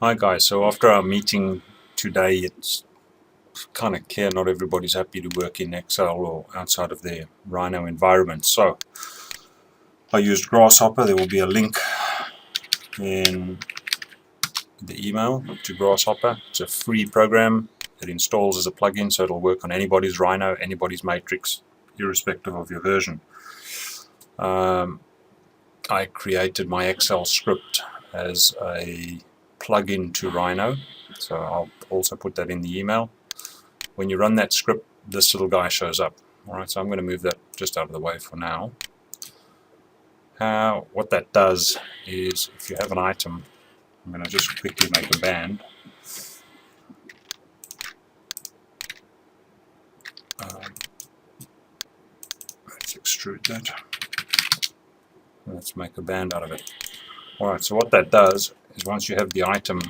Hi guys, so after our meeting today, it's kind of clear not everybody's happy to work in Excel or outside of their Rhino environment. So I used Grasshopper. There will be a link in the email to Grasshopper. It's a free program that installs as a plugin, so it'll work on anybody's Rhino, anybody's matrix, irrespective of your version. I created my Excel script as a plugin to Rhino, so I'll also put that in the email. When you run that script, this little guy shows up. Alright, so I'm going to move that just out of the way for now. What that does is, if you have an item, I'm going to just quickly make a band. Let's extrude that. Let's make a band out of it. Alright, so what that does is once you have the item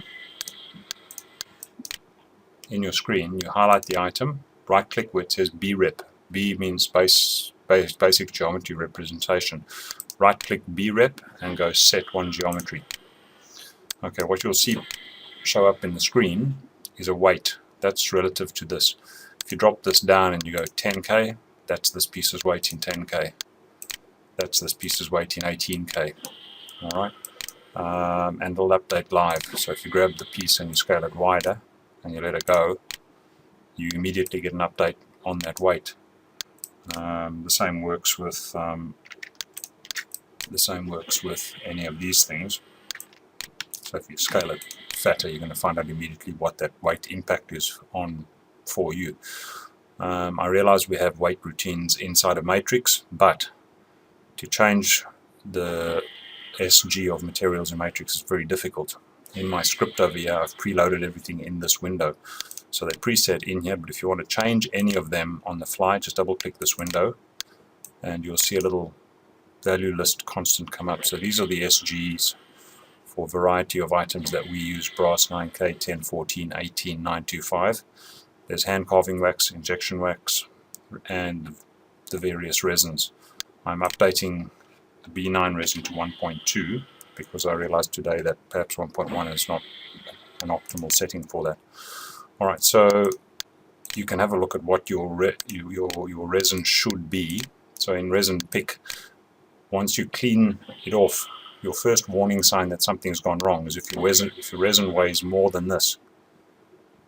in your screen, you highlight the item, right click where it says brep. B means basic geometry representation. Right click brep and go set one geometry. Okay, what you'll see show up in the screen is a weight. That's relative to this. If you drop this down and you go 10k, that's this piece's weight in 10k. That's this piece's weight in 18k. Alright, and it'll update live. So if you grab the piece and you scale it wider and you let it go, you immediately get an update on that weight. The same works with any of these things. So if you scale it fatter, you're going to find out immediately what that weight impact is on for you. I realize we have weight routines inside a matrix, but to change the SG of materials in matrix is very difficult. In my script over here, I've preloaded everything in this window. So they're preset in here, but if you want to change any of them on the fly, just double click this window and you'll see a little value list constant come up. So these are the SGs for a variety of items that we use: brass 9K, 10, 14, 18, 925. There's hand carving wax, injection wax, and the various resins. I'm updating the B9 resin to 1.2 because I realized today that perhaps 1.1 is not an optimal setting for that. Alright, so you can have a look at what your resin should be. So in resin pick, once you clean it off, your first warning sign that something's gone wrong is if your resin weighs more than this,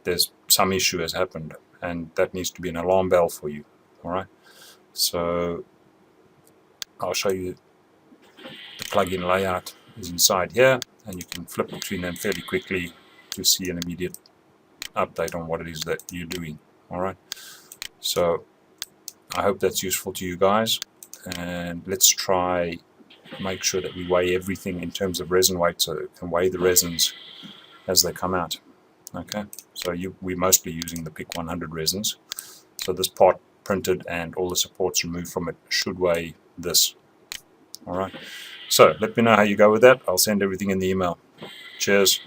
there's some issue has happened, and that needs to be an alarm bell for you. Alright, so I'll show you the plugin layout is inside here, and you can flip between them fairly quickly to see an immediate update on what it is that you're doing. Alright, so I hope that's useful to you guys, and let's try make sure that we weigh everything in terms of resin weight, so it can weigh the resins as they come out. Okay, so we're mostly using the PIC 100 resins, so this part printed and all the supports removed from it should weigh this. Alright, so let me know how you go with that. I'll send everything in the email. Cheers.